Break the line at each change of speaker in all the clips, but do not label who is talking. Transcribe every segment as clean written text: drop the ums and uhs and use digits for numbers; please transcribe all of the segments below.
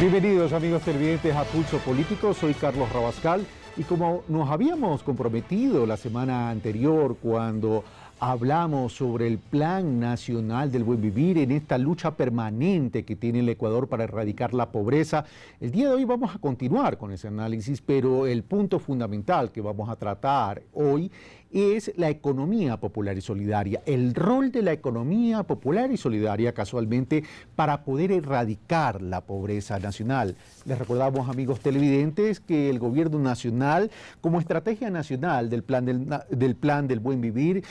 Bienvenidos amigos televidentes a Pulso Político, soy Carlos Rabascal y como nos habíamos comprometido la semana anterior cuando hablamos sobre el Plan Nacional del Buen Vivir en esta lucha permanente que tiene el Ecuador para erradicar la pobreza, el día de hoy vamos a continuar con ese análisis, pero el punto fundamental que vamos a tratar hoy es la economía popular y solidaria, el rol de la economía popular y solidaria casualmente para poder erradicar la pobreza nacional. Les recordamos, amigos televidentes, que el gobierno nacional, como estrategia nacional del Plan del Buen Vivir,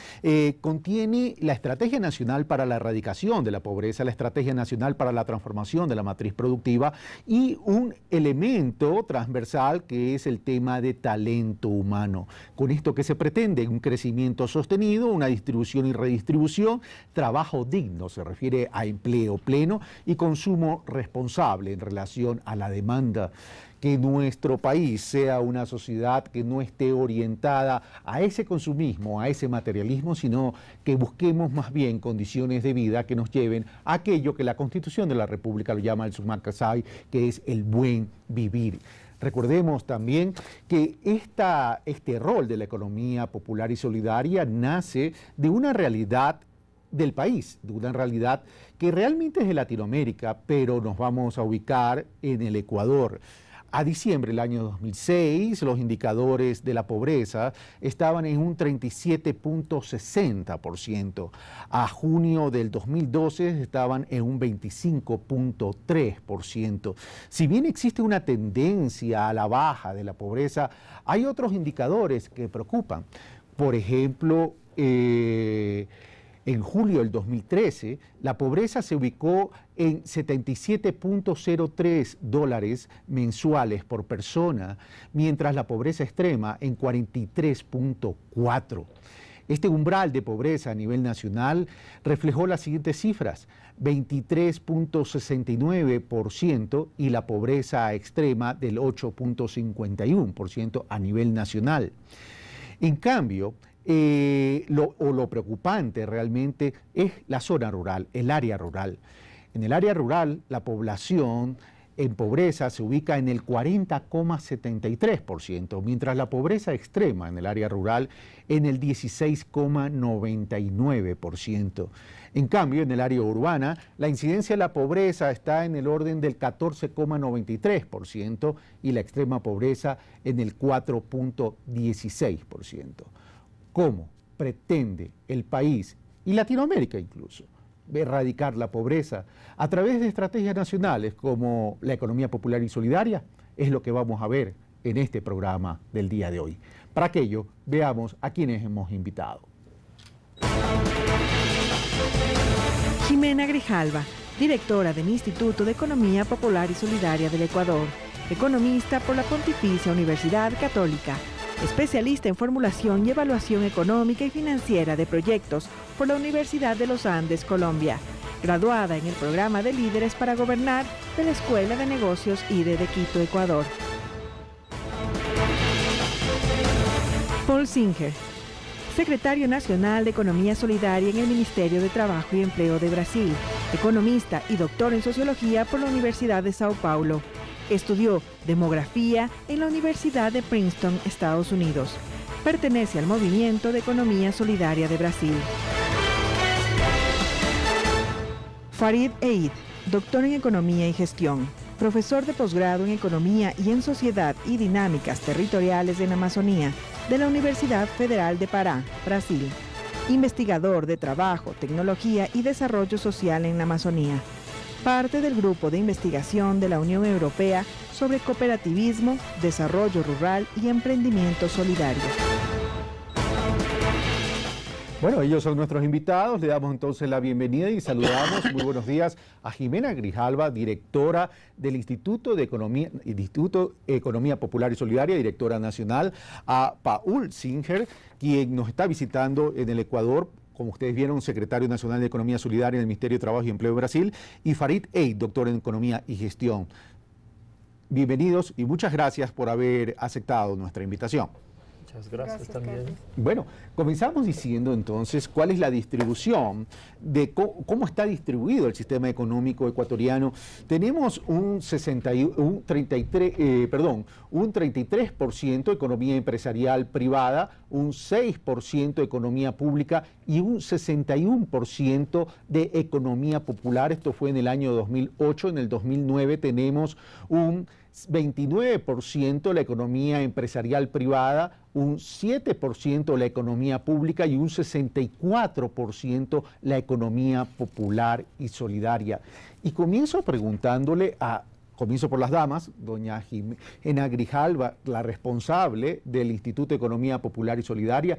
contiene la Estrategia Nacional para la Erradicación de la Pobreza, la Estrategia Nacional para la Transformación de la Matriz Productiva y un elemento transversal que es el tema de talento humano. Con esto que se pretende, un crecimiento sostenido, una distribución y redistribución, trabajo digno, se refiere a empleo pleno y consumo responsable en relación a la demanda. Que nuestro país sea una sociedad que no esté orientada a ese consumismo, a ese materialismo, sino que busquemos más bien condiciones de vida que nos lleven a aquello que la Constitución de la República lo llama el summa causale, que es el buen vivir. Recordemos también que este rol de la economía popular y solidaria nace de una realidad del país, de una realidad que realmente es de Latinoamérica, pero nos vamos a ubicar en el Ecuador. A diciembre del año 2006, los indicadores de la pobreza estaban en un 37.60%. A junio del 2012 estaban en un 25.3%. Si bien existe una tendencia a la baja de la pobreza, hay otros indicadores que preocupan. Por ejemplo, en julio del 2013, la pobreza se ubicó en $77.03 mensuales por persona, mientras la pobreza extrema en 43.4. Este umbral de pobreza a nivel nacional reflejó las siguientes cifras: 23.69% y la pobreza extrema del 8.51% a nivel nacional. En cambio, lo preocupante realmente es la zona rural, el área rural. En el área rural, la población en pobreza se ubica en el 40,73%, mientras la pobreza extrema en el área rural en el 16,99%. En cambio, en el área urbana, la incidencia de la pobreza está en el orden del 14,93% y la extrema pobreza en el 4,16%. ¿Cómo pretende el país, y Latinoamérica incluso, erradicar la pobreza a través de estrategias nacionales como la economía popular y solidaria? Es lo que vamos a ver en este programa del día de hoy. Para aquello, veamos a quienes hemos invitado.
Jimena Grijalva, directora del Instituto de Economía Popular y Solidaria del Ecuador, economista por la Pontificia Universidad Católica, especialista en formulación y evaluación económica y financiera de proyectos por la Universidad de los Andes, Colombia, graduada en el programa de Líderes para Gobernar de la Escuela de Negocios IDE de Quito, Ecuador. Paul Singer, secretario nacional de Economía Solidaria en el Ministerio de Trabajo y Empleo de Brasil, economista y doctor en Sociología por la Universidad de Sao Paulo. Estudió demografía en la Universidad de Princeton, Estados Unidos. Pertenece al Movimiento de Economía Solidaria de Brasil. Farid Eid, doctor en Economía y Gestión, profesor de posgrado en Economía y en Sociedad y Dinámicas Territoriales en Amazonía de la Universidad Federal de Pará, Brasil. Investigador de Trabajo, Tecnología y Desarrollo Social en la Amazonía. Parte del Grupo de Investigación de la Unión Europea sobre Cooperativismo, Desarrollo Rural y Emprendimiento Solidario.
Bueno, ellos son nuestros invitados, le damos entonces la bienvenida y saludamos, muy buenos días, a Jimena Grijalva, directora del Instituto de Economía Popular y Solidaria, directora nacional, a Paul Singer, quien nos está visitando en el Ecuador, como ustedes vieron, secretario nacional de Economía Solidaria en el Ministerio de Trabajo y Empleo de Brasil, y Farid Eid, doctor en Economía y Gestión. Bienvenidos y muchas gracias por haber aceptado nuestra invitación.
Muchas gracias también.
Carlos.
Bueno, comenzamos diciendo entonces cuál es la distribución de cómo está distribuido el sistema económico ecuatoriano. Tenemos un 33% economía empresarial privada, un 6% economía pública y un 61% de economía popular. Esto fue en el año 2008. En el 2009 tenemos un 29% la economía empresarial privada, un 7% la economía pública y un 64% la economía popular y solidaria. Y comienzo por las damas, doña Jimena Grijalva, la responsable del Instituto de Economía Popular y Solidaria.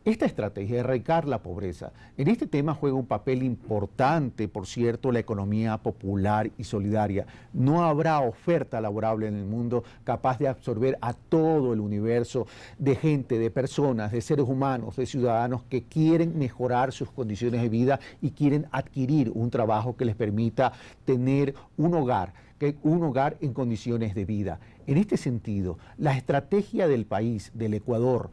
Esta estrategia de erradicar la pobreza, en este tema juega un papel importante, por cierto, la economía popular y solidaria. No habrá oferta laborable en el mundo capaz de absorber a todo el universo de gente, de personas, de seres humanos, de ciudadanos que quieren mejorar sus condiciones de vida y quieren adquirir un trabajo que les permita tener un hogar en condiciones de vida. En este sentido, la estrategia del país, del Ecuador,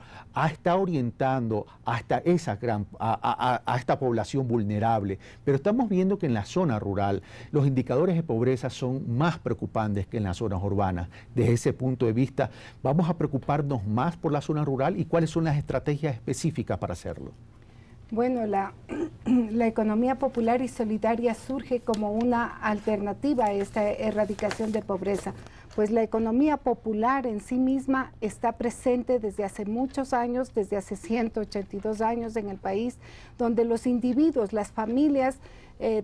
está orientando hasta a esta población vulnerable, pero estamos viendo que en la zona rural los indicadores de pobreza son más preocupantes que en las zonas urbanas. Desde ese punto de vista, ¿vamos a preocuparnos más por la zona rural y cuáles son las estrategias específicas para hacerlo?
Bueno, la economía popular y solidaria surge como una alternativa a esta erradicación de pobreza, pues la economía popular en sí misma está presente desde hace muchos años, desde hace 182 años en el país, donde los individuos, las familias,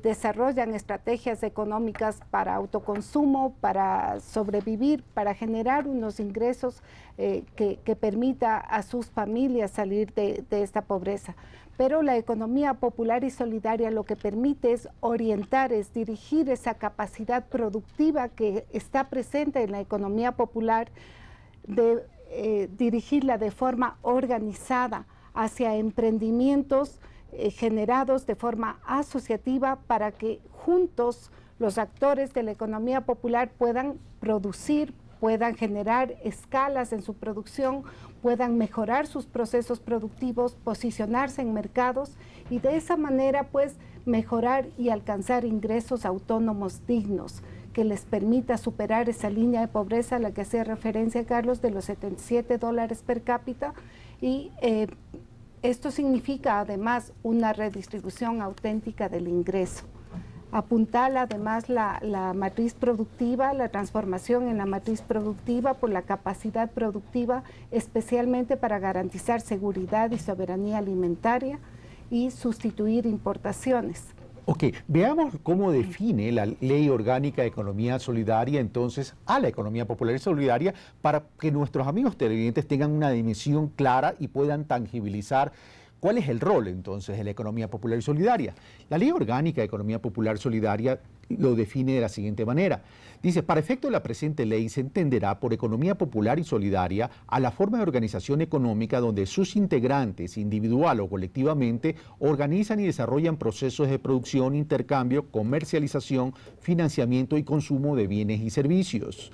desarrollan estrategias económicas para autoconsumo, para sobrevivir, para generar unos ingresos que permita a sus familias salir de esta pobreza. Pero la economía popular y solidaria lo que permite es orientar, es dirigir esa capacidad productiva que está presente en la economía popular, dirigirla de forma organizada hacia emprendimientos generados de forma asociativa para que juntos los actores de la economía popular puedan producir, puedan generar escalas en su producción, puedan mejorar sus procesos productivos, posicionarse en mercados y de esa manera pues mejorar y alcanzar ingresos autónomos dignos que les permita superar esa línea de pobreza a la que hacía referencia Carlos de los $77 per cápita y esto significa además una redistribución auténtica del ingreso. Apuntala además la matriz productiva, la transformación en la matriz productiva por la capacidad productiva, especialmente para garantizar seguridad y soberanía alimentaria y sustituir importaciones.
Ok, veamos cómo define la Ley Orgánica de Economía Solidaria entonces a la economía popular y solidaria para que nuestros amigos televidentes tengan una dimensión clara y puedan tangibilizar ¿cuál es el rol entonces de la economía popular y solidaria? La Ley Orgánica de Economía Popular y Solidaria lo define de la siguiente manera. Dice, para efecto de la presente ley se entenderá por economía popular y solidaria a la forma de organización económica donde sus integrantes, individual o colectivamente, organizan y desarrollan procesos de producción, intercambio, comercialización, financiamiento y consumo de bienes y servicios.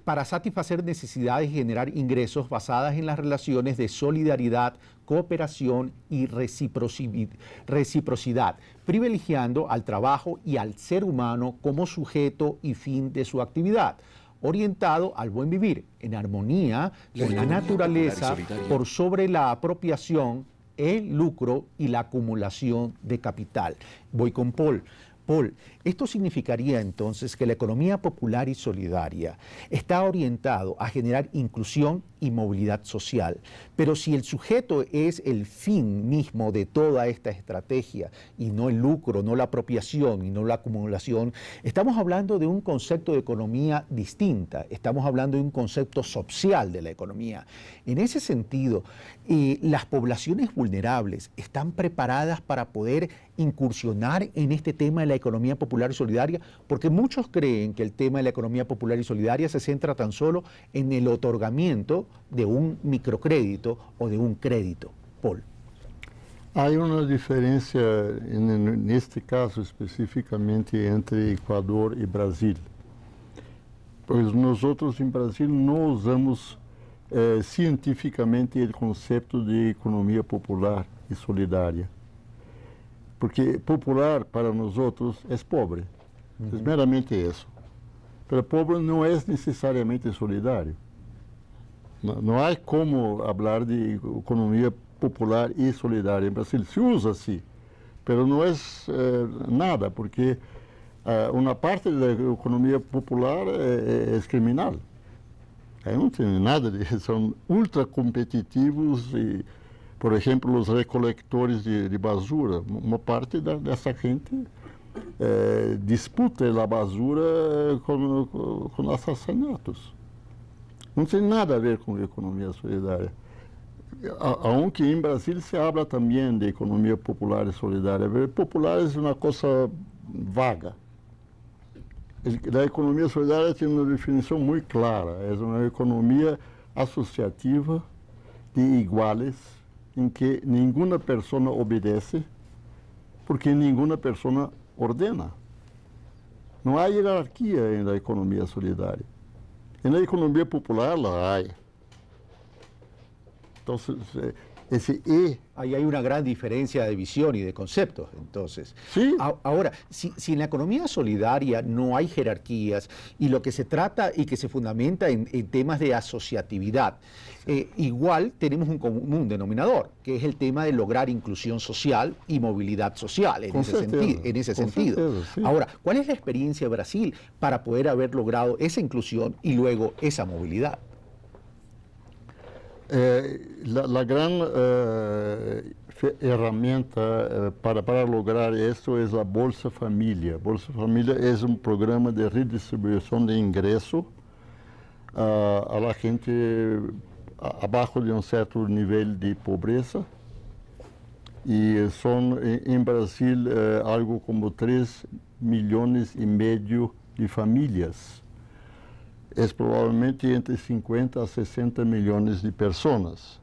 Para satisfacer necesidades y generar ingresos basadas en las relaciones de solidaridad, cooperación y reciprocidad, privilegiando al trabajo y al ser humano como sujeto y fin de su actividad, orientado al buen vivir, en armonía con la naturaleza, por sobre la apropiación, el lucro y la acumulación de capital. Voy con Paul. Paul, esto significaría entonces que la economía popular y solidaria está orientado a generar inclusión y movilidad social, pero si el sujeto es el fin mismo de toda esta estrategia y no el lucro, no la apropiación y no la acumulación, estamos hablando de un concepto de economía distinta, estamos hablando de un concepto social de la economía. En ese sentido, las poblaciones vulnerables están preparadas para poder incursionar en este tema de la economía popular y solidaria, porque muchos creen que el tema de la economía popular y solidaria se centra tan solo en el otorgamiento de un microcrédito o de un crédito. Paul.
Hay una diferencia en este caso específicamente entre Ecuador y Brasil. Pues nosotros en Brasil no usamos cientificamente o conceito de economia popular e solidária. Porque popular para nós outros é pobre, é meramente isso. Mas pobre não é necessariamente solidário. Não há como falar de economia popular e solidária. Em Brasil se usa assim, mas não é nada, porque uma parte da economia popular é criminal. Aí não tem nada de... São ultra competitivos e, por exemplo, os recolectores de basura. Uma parte dessa gente disputa a basura com assassinatos. Não tem nada a ver com economia solidária. Aunque em Brasil se habla também de economia popular e solidária. Popular é uma coisa vaga. A economia solidária tem uma definição muito clara. É uma economia associativa de iguais, em que nenhuma pessoa obedece, porque nenhuma pessoa ordena. Não há hierarquia na economia solidária. E na economia popular, lá há. Então, ese
Ahí hay una gran diferencia de visión y de conceptos, entonces.
Sí.
Ahora, si en la economía solidaria no hay jerarquías y lo que se trata y que se fundamenta en temas de asociatividad, igual tenemos un común denominador, que es el tema de lograr inclusión social y movilidad social, en ese sentido.
Sí.
Ahora, ¿cuál es la experiencia de Brasil para poder haber logrado esa inclusión y luego esa movilidad?
La gran herramienta para lograr eso es la Bolsa Familia. Bolsa Familia es un programa de redistribución de ingresos a la gente abajo de un cierto nivel de pobreza. Y son en Brasil algo como 3,5 millones de familias. É provavelmente entre 50 a 60 milhões de pessoas.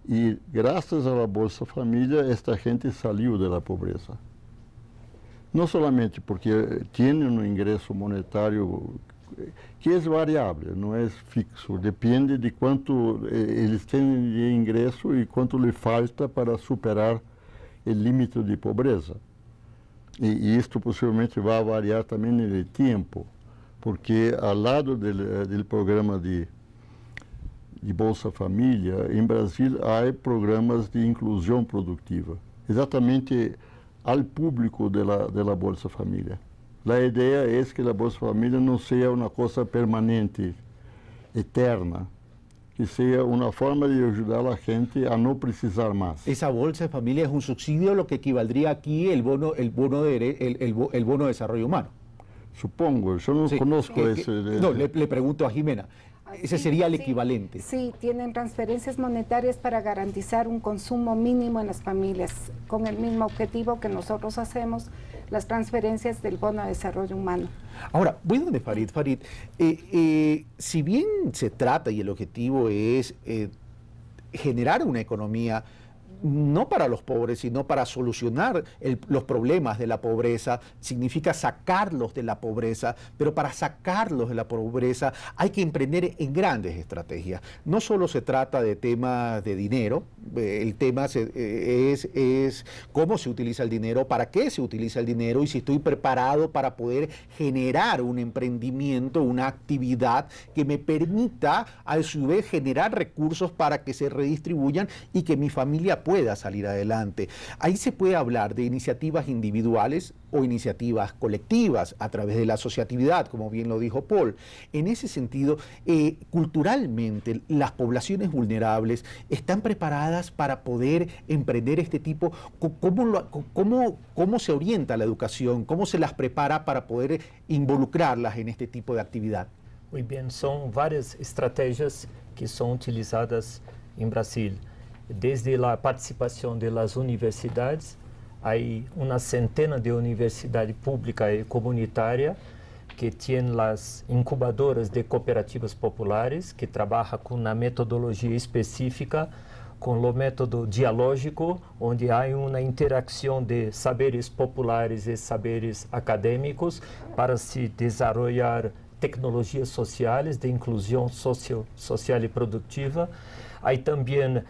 E, graças à Bolsa Família, esta gente saiu da pobreza. Não somente porque tem um ingresso monetário que é variável, não é fixo, depende de quanto eles têm de ingresso e quanto lhe falta para superar o limite de pobreza. E isto possivelmente vai variar também no tempo, porque ao lado do programa de Bolsa Família, em Brasil há programas de inclusão produtiva, exatamente ao público da Bolsa Família. A ideia é que a Bolsa Família não seja uma coisa permanente, eterna, que seja uma forma de ajudar a gente a não precisar mais.
Esa Bolsa Familia es un subsidio, lo que equivaldría aquí el bono de desarrollo humano.
Supongo, yo no conozco ese.
No, le pregunto a Jimena. Ese sería el equivalente.
Sí, tienen transferencias monetarias para garantizar un consumo mínimo en las familias, con el mismo objetivo que nosotros hacemos, las transferencias del bono de desarrollo humano.
Ahora, voy donde Farid. Farid, si bien se trata y el objetivo es generar una economía no para los pobres, sino para solucionar los problemas de la pobreza, significa sacarlos de la pobreza, pero para sacarlos de la pobreza hay que emprender en grandes estrategias. No solo se trata de temas de dinero, el tema es cómo se utiliza el dinero, para qué se utiliza el dinero y si estoy preparado para poder generar un emprendimiento, una actividad que me permita a su vez generar recursos para que se redistribuyan y que mi familia pueda salir adelante. Ahí se puede hablar de iniciativas individuales o iniciativas colectivas a través de la asociatividad, como bien lo dijo Paul. En ese sentido, culturalmente, las poblaciones vulnerables están preparadas para poder emprender este tipo. ¿Cómo se orienta la educación? ¿Cómo se las prepara para poder involucrarlas en este tipo de actividad?
Muy bien, son varias estrategias que son utilizadas en Brasil. Desde la participación de las universidades, hay una centena de universidades públicas y comunitarias que tienen las incubadoras de cooperativas populares, que trabajan con una metodología específica, con el método dialógico, onde hay una interacción de saberes populares y saberes académicos para se desarrollar tecnologias sociales, de inclusión social y productiva. Hay también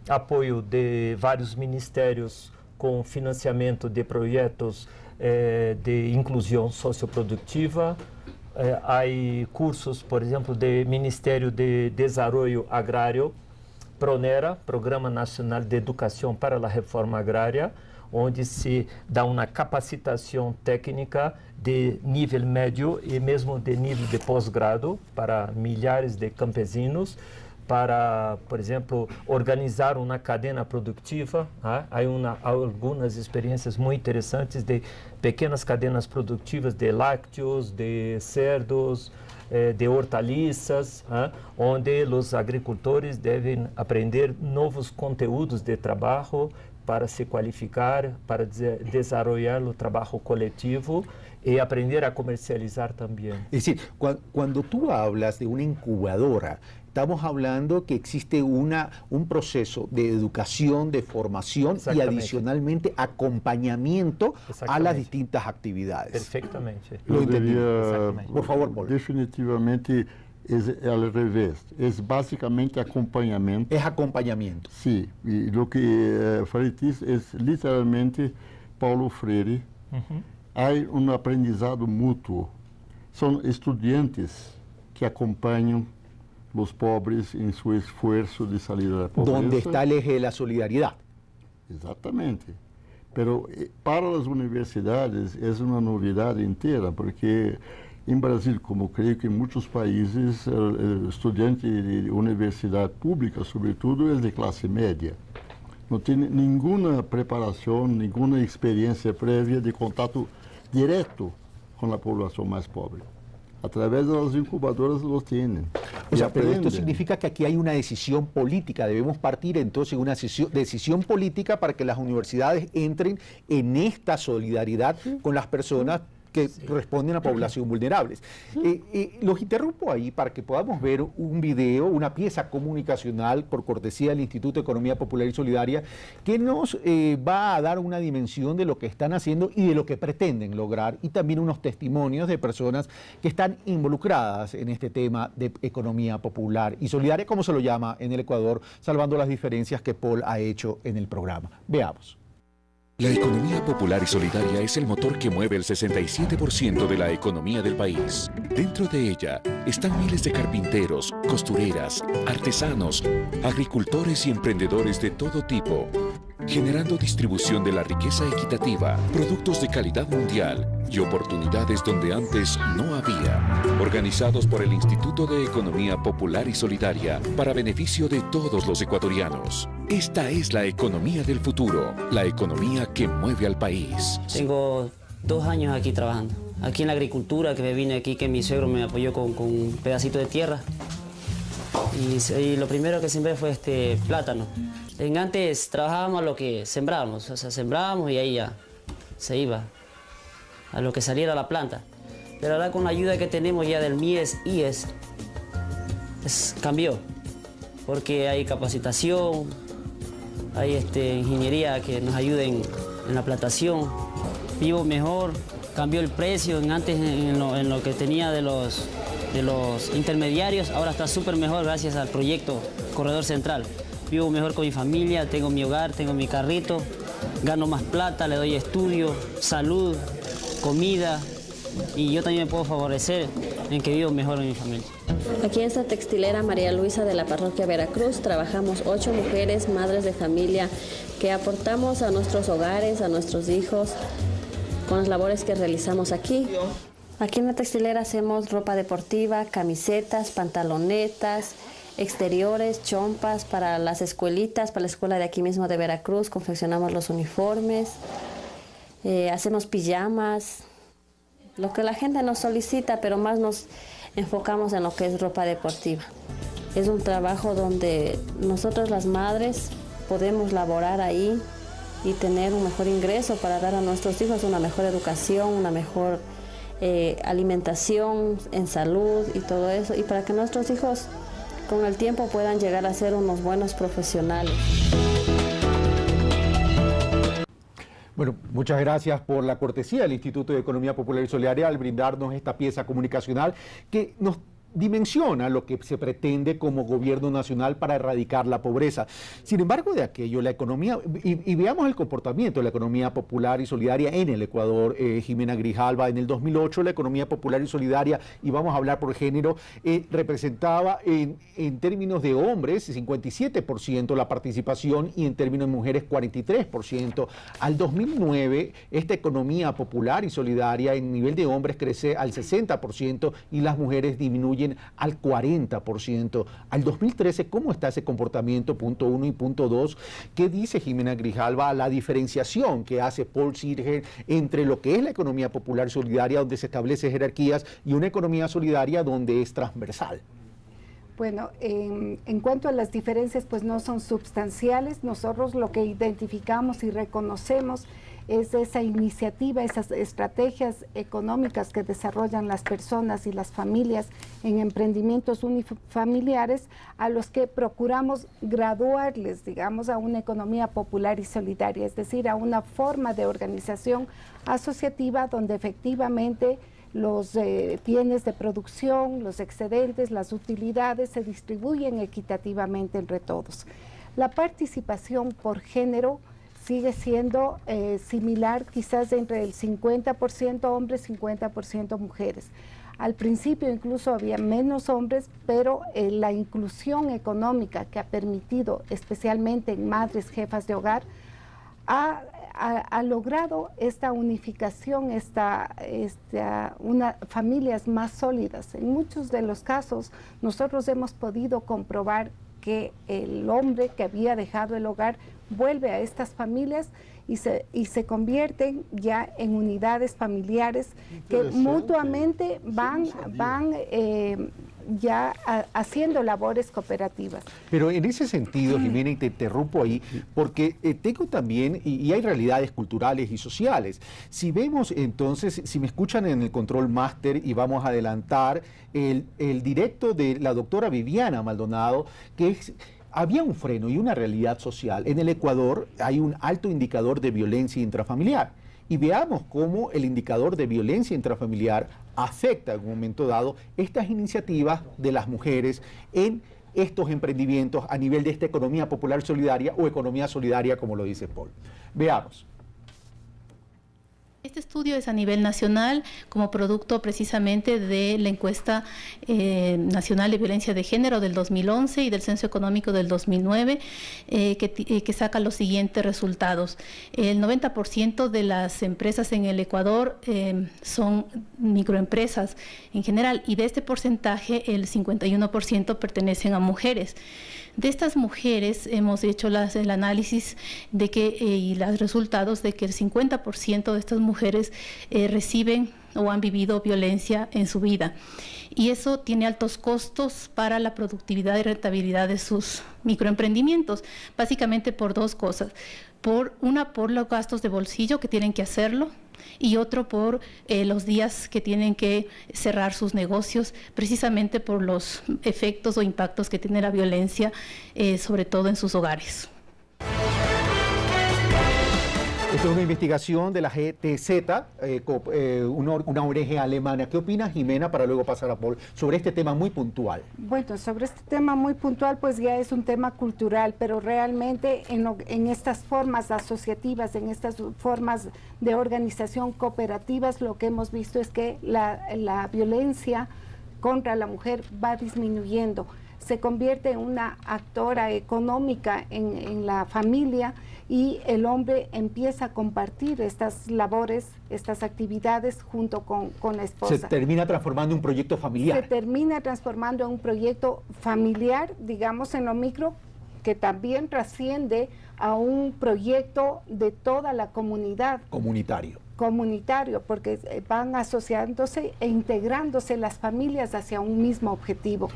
apoyo de varios ministerios con financiamiento de proyectos de inclusión socioproductiva. Hay cursos, por ejemplo, del Ministerio de Desarrollo Agrario, PRONERA, Programa Nacional de Educação para a Reforma Agrária, onde se dá uma capacitação técnica de nível médio e mesmo de nível de pós-grado para milhares de campesinos, para, por exemplo, organizar uma cadeia produtiva. Há algumas experiências muito interessantes de pequenas cadeias produtivas de lácteos, de cerdos, de hortaliças, onde os agricultores devem aprender novos conteúdos de trabalho para se qualificar, para desenvolver o trabalho coletivo y aprender a comercializar también.
Es decir, cuando tú hablas de una incubadora, estamos hablando que existe un proceso de educación, de formación y adicionalmente acompañamiento a las distintas actividades.
Perfectamente.
Lo entendí. Por favor, Paul.
Definitivamente es al revés, es básicamente acompañamiento.
Es acompañamiento.
Sí, y lo que Faritis es literalmente Paulo Freire. Hay un aprendizado mutuo. Son estudiantes que acompañan los pobres en su esfuerzo de salir de la pobreza.
Donde está el eje de la solidaridad.
Exactamente. Pero para las universidades es una novedad entera, porque en Brasil, como creo que en muchos países, el estudiante de universidad pública, sobre todo, es de clase media. No tiene ninguna preparación, ninguna experiencia previa de contacto directo con la población más pobre. A través de las incubadoras los tienen.
O sea, pero esto significa que aquí hay una decisión política. Debemos partir entonces de una decisión política para que las universidades entren en esta solidaridad con las personas que responden a población vulnerables. Los interrumpo ahí para que podamos ver un video, una pieza comunicacional por cortesía del Instituto de Economía Popular y Solidaria, que nos va a dar una dimensión de lo que están haciendo y de lo que pretenden lograr, y también unos testimonios de personas que están involucradas en este tema de economía popular y solidaria, como se lo llama en el Ecuador, salvando las diferencias que Paul ha hecho en el programa. Veamos.
La economía popular y solidaria es el motor que mueve el 67% de la economía del país. Dentro de ella están miles de carpinteros, costureras, artesanos, agricultores y emprendedores de todo tipo, generando distribución de la riqueza equitativa, productos de calidad mundial y oportunidades donde antes no había. Organizados por el Instituto de Economía Popular y Solidaria para beneficio de todos los ecuatorianos. Esta es la economía del futuro, la economía que mueve al país.
Tengo 2 años aquí trabajando. Aquí en la agricultura, que me vine aquí, que mi suegro me apoyó con un pedacito de tierra. Y lo primero que sembré fue plátano. Antes trabajábamos a lo que sembrábamos, o sea, sembrábamos y ahí ya se iba a lo que saliera la planta. Pero ahora con la ayuda que tenemos ya del MIES, IES, cambió, porque hay capacitación, hay ingeniería que nos ayuda en la plantación. Vivo mejor, cambió el precio, antes en lo que tenía de los intermediarios, ahora está súper mejor gracias al proyecto Corredor Central. Vivo mejor con mi familia, tengo mi hogar, tengo mi carrito, gano más plata, le doy estudio, salud, comida, y yo también me puedo favorecer en que vivo mejor en mi familia.
Aquí en esta textilera María Luisa de la parroquia Veracruz trabajamos 8 mujeres, madres de familia, que aportamos a nuestros hogares, a nuestros hijos, con las labores que realizamos aquí. Aquí en la textilera hacemos ropa deportiva, camisetas, pantalonetas, exteriores, chompas para las escuelitas, para la escuela de aquí mismo de Veracruz, confeccionamos los uniformes, hacemos pijamas, lo que la gente nos solicita, pero más nos enfocamos en lo que es ropa deportiva. Es un trabajo donde nosotros las madres podemos laborar ahí y tener un mejor ingreso para dar a nuestros hijos una mejor educación, una mejor alimentación en salud y todo eso, y para que nuestros hijos con el tiempo puedan llegar a ser unos buenos profesionales.
Bueno, muchas gracias por la cortesía del Instituto de Economía Popular y Solidaria al brindarnos esta pieza comunicacional que nos dimensiona lo que se pretende como gobierno nacional para erradicar la pobreza. Sin embargo, de aquello, la economía, y veamos el comportamiento de la economía popular y solidaria en el Ecuador, Jimena Grijalva, en el 2008 la economía popular y solidaria, y vamos a hablar por género, representaba en términos de hombres 57% la participación y en términos de mujeres 43%. Al 2009, esta economía popular y solidaria en nivel de hombres crece al 60% y las mujeres disminuyen al 40%. Al 2013, ¿cómo está ese comportamiento? Punto 1 y punto 2. ¿Qué dice Jimena Grijalva? La diferenciación que hace Paul Sirgen entre lo que es la economía popular y solidaria, donde se establecen jerarquías, y una economía solidaria donde es transversal.
Bueno, en cuanto a las diferencias, pues no son sustanciales. Nosotros lo que identificamos y reconocemos es esa iniciativa, esas estrategias económicas que desarrollan las personas y las familias en emprendimientos unifamiliares, a los que procuramos graduarles, digamos, a una economía popular y solidaria, es decir, a una forma de organización asociativa donde efectivamente los bienes de producción, los excedentes, las utilidades se distribuyen equitativamente entre todos. La participación por género sigue siendo similar, quizás entre el 50% hombres, 50% mujeres. Al principio incluso había menos hombres, pero la inclusión económica que ha permitido, especialmente en madres jefas de hogar, ha logrado esta unificación, familias más sólidas. En muchos de los casos nosotros hemos podido comprobar que el hombre que había dejado el hogar vuelve a estas familias y se convierten ya en unidades familiares que mutuamente van ya haciendo labores cooperativas.
Pero en ese sentido, Jimena, y te interrumpo ahí, porque tengo también, y hay realidades culturales y sociales. Si vemos entonces, si me escuchan en el control máster y vamos a adelantar el directo de la doctora Viviana Maldonado, que es... Había un freno y una realidad social. En el Ecuador hay un alto indicador de violencia intrafamiliar. Y veamos cómo el indicador de violencia intrafamiliar afecta en un momento dado estas iniciativas de las mujeres en estos emprendimientos a nivel de esta economía popular solidaria o economía solidaria, como lo dice Paul. Veamos.
Este estudio es a nivel nacional como producto precisamente de la encuesta nacional de violencia de género del 2011 y del censo económico del 2009 que saca los siguientes resultados. El 90% de las empresas en el Ecuador son microempresas en general y de este porcentaje el 51% pertenecen a mujeres. De estas mujeres hemos hecho el análisis de que, y los resultados de que el 50% de estas mujeres reciben o han vivido violencia en su vida. Y eso tiene altos costos para la productividad y rentabilidad de sus microemprendimientos, básicamente por dos cosas. Una por los gastos de bolsillo que tienen que hacerlo, y otro por los días que tienen que cerrar sus negocios, precisamente por los efectos o impactos que tiene la violencia, sobre todo en sus hogares.
Esta es una investigación de la GTZ, una ONG alemana. ¿Qué opina Jimena, para luego pasar a Paul, sobre este tema muy puntual?
Bueno, sobre este tema muy puntual, pues ya es un tema cultural, pero realmente en estas formas asociativas, en estas formas de organización cooperativas, lo que hemos visto es que la violencia contra la mujer va disminuyendo. Se convierte en una actora económica en la familia y el hombre empieza a compartir estas labores, estas actividades junto con la esposa.
Se termina transformando en un proyecto familiar.
Se termina transformando en un proyecto familiar, digamos en lo micro, que también trasciende a un proyecto de toda la comunidad. Comunitario, porque van asociándose e integrándose las familias hacia un mismo objetivo.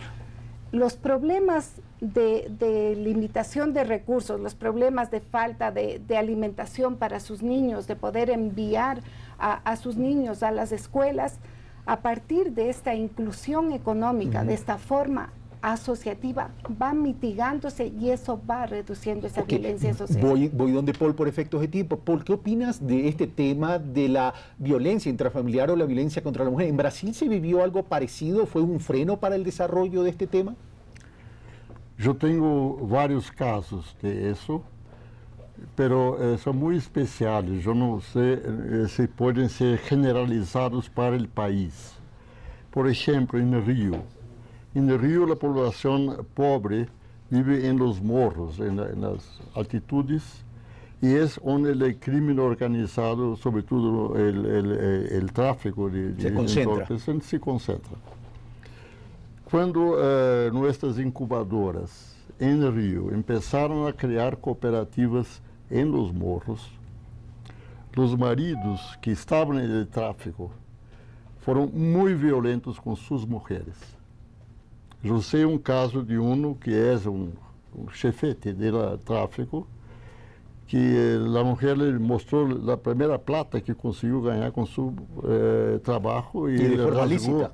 Los problemas de limitación de recursos, los problemas de falta de alimentación para sus niños, de poder enviar a sus niños a las escuelas, a partir de esta inclusión económica, de esta forma asociativa va mitigándose y eso va reduciendo esa violencia social.
Voy donde Paul por efectos de tiempo. Paul, ¿qué opinas de este tema de la violencia intrafamiliar o la violencia contra la mujer? ¿En Brasil se vivió algo parecido? ¿Fue un freno para el desarrollo de este tema?
Yo tengo varios casos de eso, pero son muy especiales. Yo no sé si pueden ser generalizados para el país. Por ejemplo, en el Río. En el Río la población pobre vive en los morros, en las altitudes, y es donde el crimen organizado, sobre todo el tráfico de drogas, se concentra. Cuando nuestras incubadoras en el Río empezaron a crear cooperativas en los morros, los maridos que estaban en el tráfico fueron muy violentos con sus mujeres. Yo sé un caso de uno que es un chefete del tráfico, que la mujer le mostró la primera plata que consiguió ganar con su trabajo y
de forma lícita.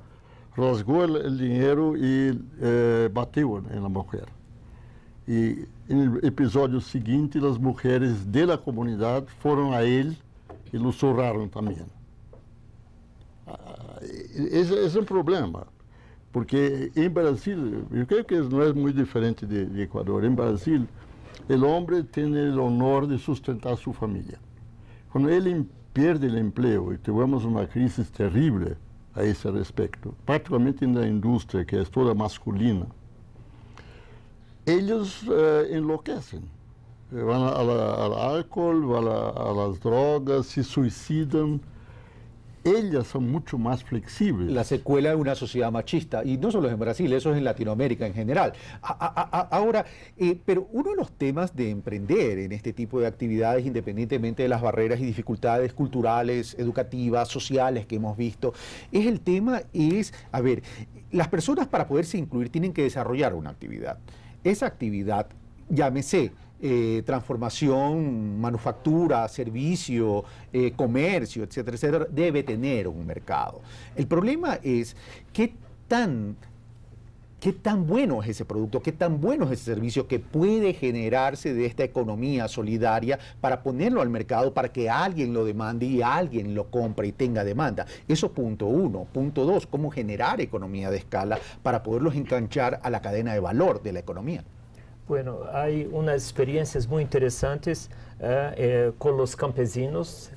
Rasgó el dinero y batió en la mujer. Y en el episodio siguiente, las mujeres de la comunidad fueron a él y lo zurraron también. Es un problema, porque en Brasil, yo creo que no es muy diferente de Ecuador. En Brasil, el hombre tiene el honor de sustentar su familia. Cuando él pierde el empleo y tuvimos una crisis terrible a ese respecto, particularmente en la industria, que es toda masculina, ellos enloquecen. Van al alcohol, van a las drogas, se suicidan. Ellas son mucho más flexibles.
La secuela de una sociedad machista, y no solo es en Brasil, eso es en Latinoamérica en general. Ahora, pero uno de los temas de emprender en este tipo de actividades, independientemente de las barreras y dificultades culturales, educativas, sociales que hemos visto, es el tema, a ver, las personas para poderse incluir tienen que desarrollar una actividad. Esa actividad, llámese, transformación, manufactura, servicio, comercio, etcétera, etcétera, debe tener un mercado. El problema es qué tan bueno es ese producto, qué tan bueno es ese servicio que puede generarse de esta economía solidaria para ponerlo al mercado, para que alguien lo demande y alguien lo compre y tenga demanda. Eso punto uno. Punto dos, cómo generar economía de escala para poderlos enganchar a la cadena de valor de la economía.
Bueno, hay unas experiencias muy interesantes con los campesinos,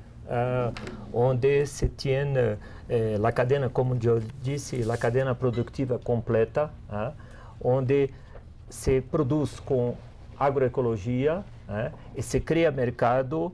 donde se tiene la cadena, como yo dije, la cadena productiva completa, donde se produce con agroecologia y se crea mercado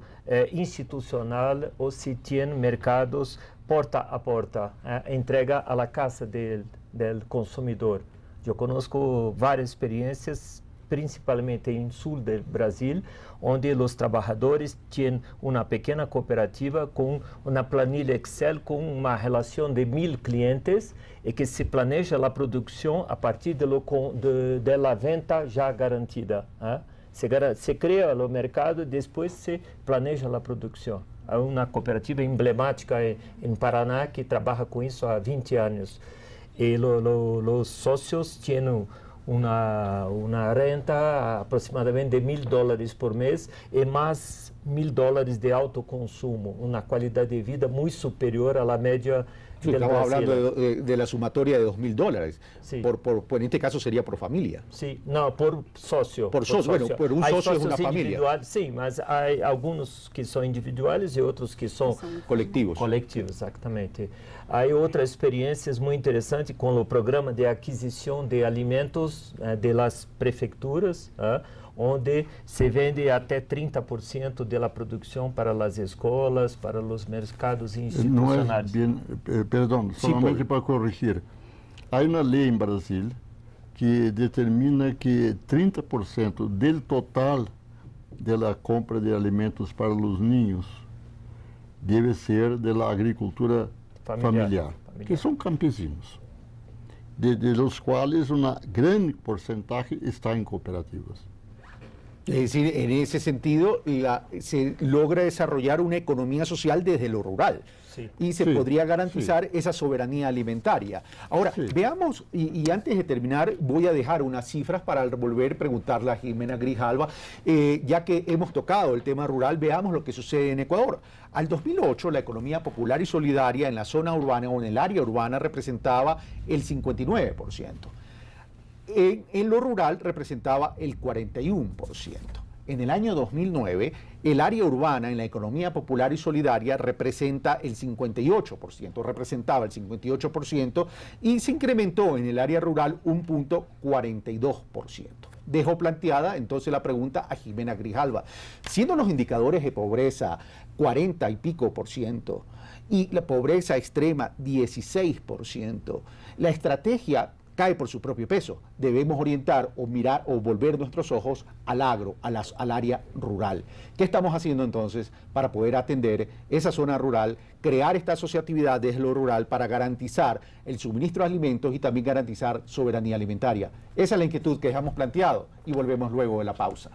institucional o se tiene mercados porta a porta, entrega a la casa del consumidor. Yo conozco varias experiencias, principalmente en el sur del Brasil, donde los trabajadores tienen una pequeña cooperativa con una planilla Excel con una relación de 1000 clientes y que se planeja la producción a partir de la venta ya garantida. Se crea el mercado y después se planeja la producción. Hay una cooperativa emblemática en Paraná que trabaja con eso há 20 años. Y los socios tienen una renta aproximadamente de $1000 por mes y más $1000 de autoconsumo, una calidad de vida muy superior a la media.
Sí, estamos hablando de la sumatoria de $2000.
Sí.
En este caso sería por familia.
Sí, no, por socio.
Por socio, bueno, por un socio es una familia.
Sí, mas hay algunos que son individuales y otros que son
colectivos.
Colectivos, exactamente. Hay otras experiencias muy interesantes con el programa de adquisición de alimentos de las prefecturas, onde se vende até 30% de la producción para las escuelas, para los mercados institucionales.
No es bien, perdón, solamente para corregir. Hay una ley en Brasil que determina que 30% del total de la compra de alimentos para los niños debe ser de la agricultura familiar. Que son campesinos, de los cuales una gran porcentaje está en cooperativas.
Es decir, en ese sentido, se logra desarrollar una economía social desde lo rural. Sí. Y se podría garantizar esa soberanía alimentaria. Ahora, veamos, y antes de terminar, voy a dejar unas cifras para volver a preguntarle a Jimena Grijalva, ya que hemos tocado el tema rural, veamos lo que sucede en Ecuador. Al 2008, la economía popular y solidaria en la zona urbana o en el área urbana representaba el 59%. En lo rural representaba el 41%. En el año 2009, el área urbana en la economía popular y solidaria representaba el 58%, y se incrementó en el área rural un punto 42%. Dejo planteada entonces la pregunta a Jimena Grijalva. Siendo los indicadores de pobreza 40 y pico % y la pobreza extrema 16%, la estrategia cae por su propio peso. Debemos orientar o mirar o volver nuestros ojos al agro, al área rural. ¿Qué estamos haciendo entonces para poder atender esa zona rural, crear esta asociatividad desde lo rural para garantizar el suministro de alimentos y también garantizar soberanía alimentaria? Esa es la inquietud que dejamos planteado y volvemos luego de la pausa.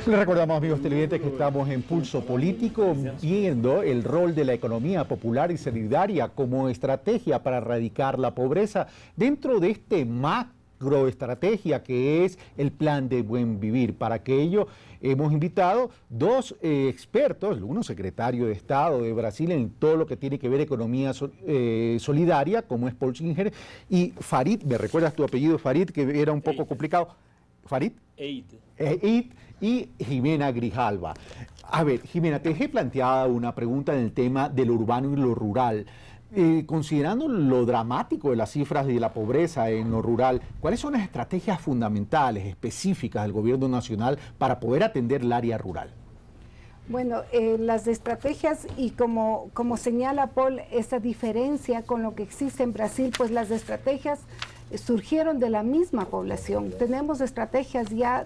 Les recordamos, amigos televidentes, que estamos en Pulso Político viendo el rol de la economía popular y solidaria como estrategia para erradicar la pobreza dentro de este macroestrategia que es el Plan de Buen Vivir. Para aquello hemos invitado dos expertos, uno secretario de Estado de Brasil en todo lo que tiene que ver economía solidaria, como es Paul Singer, y Farid, ¿me recuerdas tu apellido, Farid, que era un poco complicado? Farid. Eid, y Jimena Grijalva. A ver, Jimena, te dejé planteada una pregunta en el tema de lo urbano y lo rural. Considerando lo dramático de las cifras de la pobreza en lo rural, ¿cuáles son las estrategias fundamentales, específicas del gobierno nacional para poder atender el área rural?
Bueno, las estrategias, y como señala Paul, esa diferencia con lo que existe en Brasil, pues las estrategias surgieron de la misma población. Tenemos estrategias ya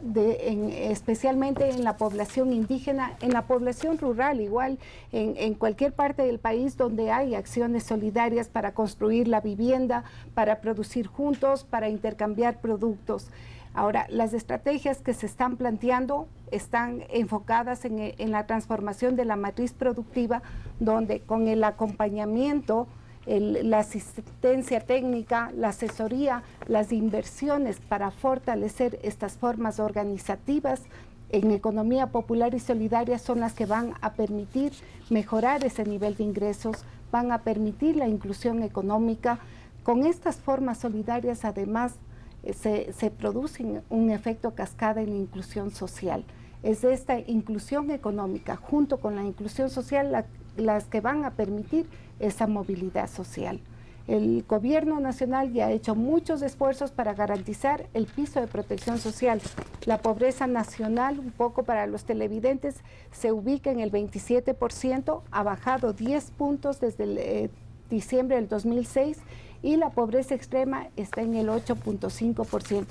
especialmente en la población indígena, en la población rural, igual en cualquier parte del país donde hay acciones solidarias para construir la vivienda, para producir juntos, para intercambiar productos. Ahora, las estrategias que se están planteando están enfocadas en la transformación de la matriz productiva, donde con el acompañamiento, la asistencia técnica, la asesoría, las inversiones para fortalecer estas formas organizativas en economía popular y solidaria son las que van a permitir mejorar ese nivel de ingresos, van a permitir la inclusión económica. Con estas formas solidarias, además, se produce un efecto cascada en la inclusión social. Es esta inclusión económica junto con la inclusión social las que van a permitir esa movilidad social. El gobierno nacional ya ha hecho muchos esfuerzos para garantizar el piso de protección social. La pobreza nacional, un poco para los televidentes, se ubica en el 27%, ha bajado 10 puntos desde diciembre del 2006, y la pobreza extrema está en el 8.5%.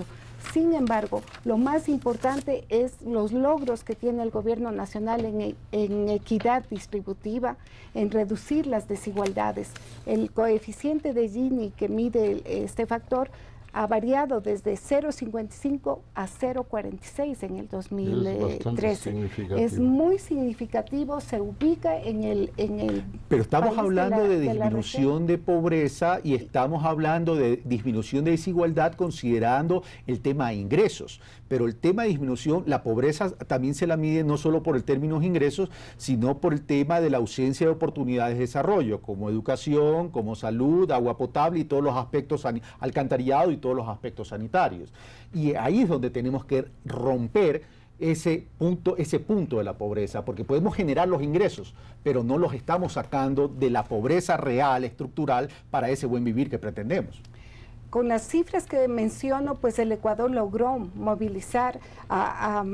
Sin embargo, lo más importante es los logros que tiene el gobierno nacional en equidad distributiva, en reducir las desigualdades. El coeficiente de Gini que mide este factor ha variado desde 0,55 a 0,46 en el 2013. Es muy significativo, se ubica en el
Pero estamos hablando de disminución de pobreza y estamos hablando de disminución de desigualdad considerando el tema de ingresos. Pero el tema de disminución, la pobreza también se la mide no solo por el término de ingresos, sino por el tema de la ausencia de oportunidades de desarrollo, como educación, como salud, agua potable y todos los aspectos, alcantarillado y todos los aspectos sanitarios. Y ahí es donde tenemos que romper ese punto de la pobreza, porque podemos generar los ingresos, pero no los estamos sacando de la pobreza real, estructural, para ese buen vivir que pretendemos.
Con las cifras que menciono, pues el Ecuador logró movilizar a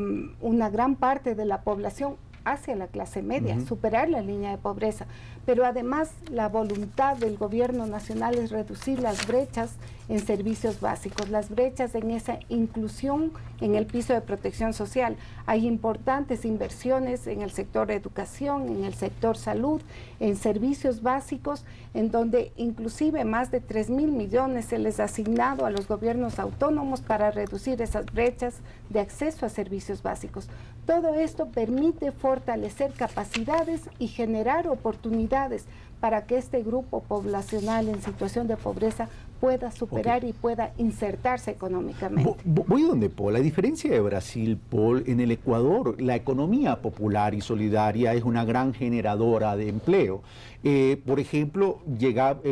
una gran parte de la población hacia la clase media, superar la línea de pobreza. Pero además la voluntad del gobierno nacional es reducir las brechas en servicios básicos, las brechas en esa inclusión en el piso de protección social. Hay importantes inversiones en el sector de educación, en el sector salud, en servicios básicos, en donde inclusive más de 3.000 millones se les ha asignado a los gobiernos autónomos para reducir esas brechas de acceso a servicios básicos. Todo esto permite fortalecer capacidades y generar oportunidades para que este grupo poblacional en situación de pobreza pueda superar y pueda insertarse económicamente.
Voy donde Paul. A diferencia de Brasil, Paul, en el Ecuador la economía popular y solidaria es una gran generadora de empleo. Por ejemplo,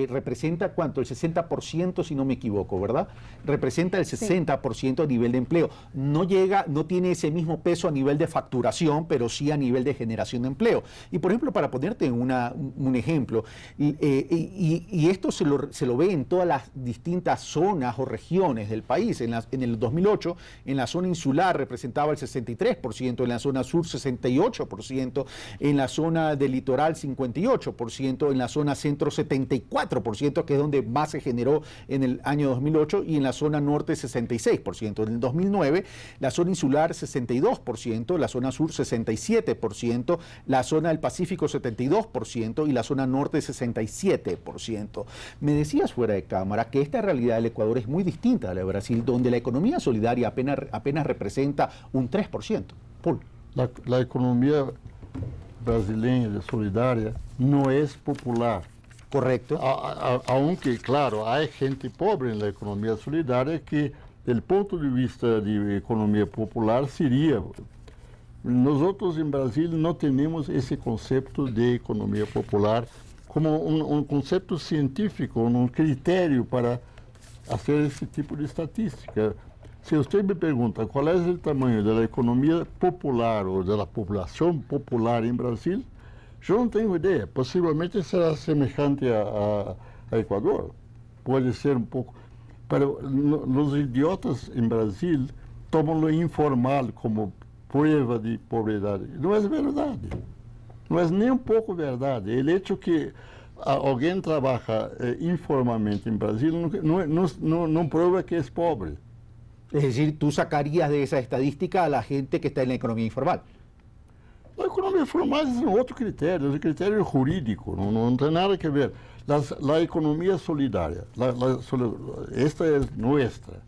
representa ¿cuánto? El 60%, si no me equivoco, ¿verdad? Representa el 60% a nivel de empleo. No tiene ese mismo peso a nivel de facturación, pero sí a nivel de generación de empleo. Y por ejemplo, para ponerte un ejemplo, y esto se lo ve en todas las distintas zonas o regiones del país. En el 2008, en la zona insular representaba el 63%, en la zona sur 68%, en la zona del litoral 58%, en la zona centro 74%, que es donde más se generó en el año 2008, y en la zona norte 66%. En el 2009, la zona insular 62%, la zona sur 67%, la zona del Pacífico 72% y la zona norte 67%. Me decías fuera de cámara que esta realidad del Ecuador es muy distinta a la de Brasil, donde la economía solidaria apenas representa un 3%. Paul.
La economía brasileña solidaria no es popular.
Correcto.
Aunque, claro, hay gente pobre en la economía solidaria que, del punto de vista de economía popular, sería... Nosotros en Brasil no tenemos ese concepto de economía popular como un concepto científico, un criterio para hacer ese tipo de estadística. Si usted me pregunta cuál es el tamaño de la economía popular o de la población popular en Brasil, yo no tengo idea. Posiblemente será semejante a Ecuador. Puede ser un poco. Pero los idiotas en Brasil toman lo informal como prueba de pobreza. No es verdad. No es ni un poco verdad. El hecho que alguien trabaja informalmente en Brasil no prueba que es pobre.
Es decir, tú sacarías de esa estadística a la gente que está en la economía informal.
La economía informal es otro criterio, es un criterio jurídico, no tiene nada que ver. La economía solidaria, esta es nuestra.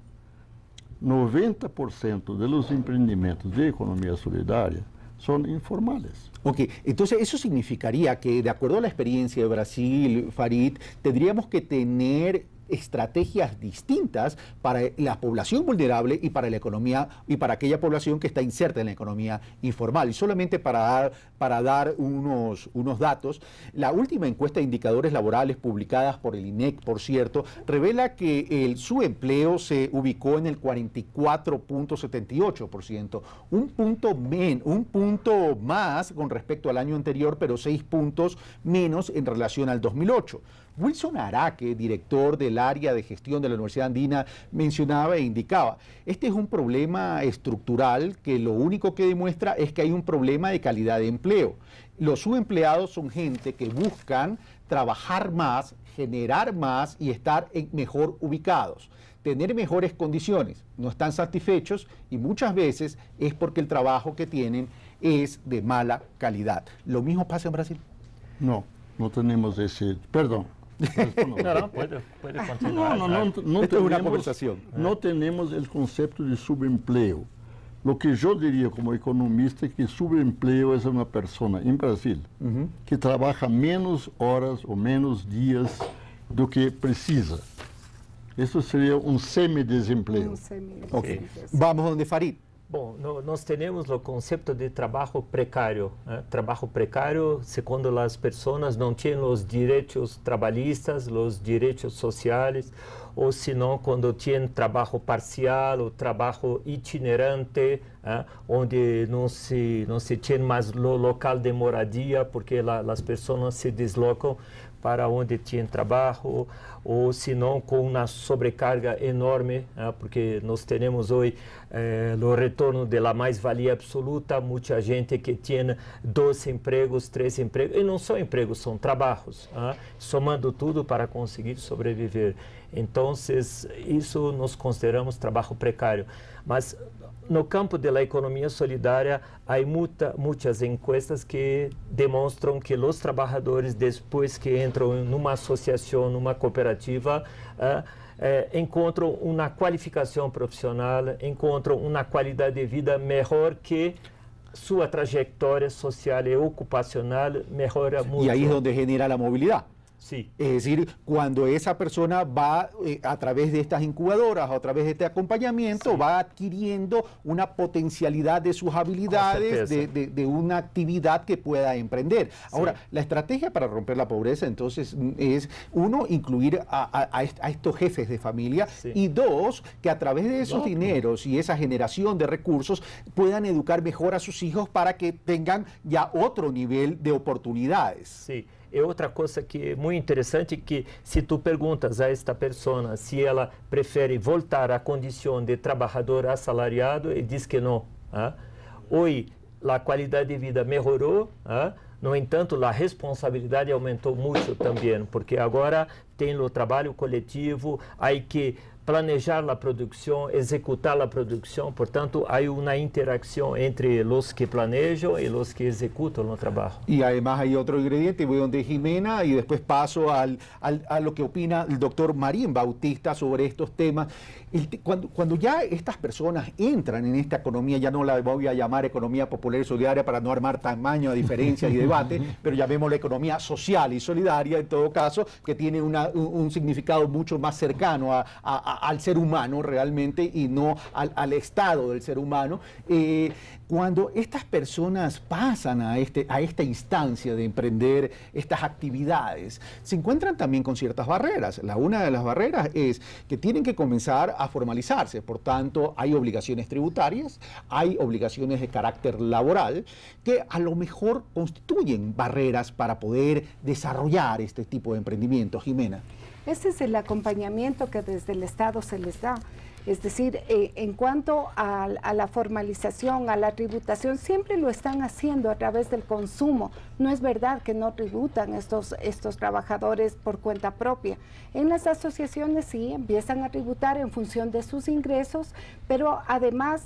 90% de los emprendimientos de economía solidaria son informales.
Ok, entonces eso significaría que, de acuerdo a la experiencia de Brasil, Farid, tendríamos que tener estrategias distintas para la población vulnerable y para la economía y para aquella población que está inserta en la economía informal. Y solamente para dar unos datos, la última encuesta de indicadores laborales publicadas por el INEC, por cierto, revela que el subempleo se ubicó en el 44.78%, un punto más con respecto al año anterior, pero 6 puntos menos en relación al 2008. Wilson Araque, director del área de gestión de la Universidad Andina, mencionaba e indicaba, este es un problema estructural que lo único que demuestra es que hay un problema de calidad de empleo. Los subempleados son gente que buscan trabajar más, generar más y estar mejor ubicados, tener mejores condiciones, no están satisfechos y muchas veces es porque el trabajo que tienen es de mala calidad. ¿Lo mismo pasa en Brasil?
No tenemos ese... Perdón.
No, puede continuar.
Esto es una conversación.
No tenemos el concepto de subempleo. Lo que yo diría como economista es que subempleo es una persona en Brasil que trabaja menos horas o menos días do que precisa. Eso sería un semidesempleo.
Okay. Vamos donde Farid.
Bom, nós temos o conceito de trabalho precário. Trabalho precário é quando as pessoas não têm os direitos trabalhistas, os direitos sociais, ou se não quando tem trabalho parcial ou trabalho itinerante, onde não se tem mais local de moradia, porque as pessoas se deslocam para onde tem trabalho, ou se não com uma sobrecarga enorme, porque nós temos hoje o retorno da mais-valia absoluta, muita gente que tem 2 empregos, 3 empregos, e não são empregos, são trabalhos, somando tudo para conseguir sobreviver. Então, isso nós consideramos trabalho precário. Mas no campo da economia solidária, há muitas encuestas que demonstram que os trabalhadores, depois que entram numa associação, numa cooperativa, encontram uma qualificação profissional, encontram uma qualidade de vida melhor que sua trajetória social e ocupacional melhora muito.
E aí é onde genera a mobilidade.
Sí.
Es decir, cuando esa persona va a través de estas incubadoras o a través de este acompañamiento, sí, va adquiriendo una potencialidad de sus habilidades, de una actividad que pueda emprender. Sí. Ahora, la estrategia para romper la pobreza, entonces, es, uno, incluir a estos jefes de familia, sí, y dos, que a través de esos dineros y esa generación de recursos puedan educar mejor a sus hijos para que tengan ya otro nivel de oportunidades.
Sí. E outra coisa que é muito interessante, que se tu perguntas a esta pessoa se ela prefere voltar à condição de trabalhador assalariado, ele diz que não. Hoje, a qualidade de vida melhorou, no entanto, a responsabilidade aumentou muito também, porque agora tem o trabalho coletivo, há que planejar a produção, executar a produção, portanto, há uma interação entre os que planejam e os que executam o trabalho.
Y además hay otro ingrediente, voy donde Jimena y después paso a lo que opina el doctor Marín Bautista sobre estos temas. Cuando ya estas personas entran en esta economía, ya no la voy a llamar economía popular y solidaria para no armar tamaño de diferencia y debate, pero llamémosla economía social y solidaria, en todo caso, que tiene un significado mucho más cercano al ser humano realmente y no al estado del ser humano. Cuando estas personas pasan a esta instancia de emprender estas actividades, se encuentran también con ciertas barreras. Una de las barreras es que tienen que comenzar a formalizarse, por tanto hay obligaciones tributarias, hay obligaciones de carácter laboral que a lo mejor constituyen barreras para poder desarrollar este tipo de emprendimientos. Jimena.
Ese es el acompañamiento que desde el Estado se les da. Es decir, en cuanto a la formalización, a la tributación, siempre lo están haciendo a través del consumo. No es verdad que no tributan estos trabajadores por cuenta propia. En las asociaciones sí empiezan a tributar en función de sus ingresos, pero además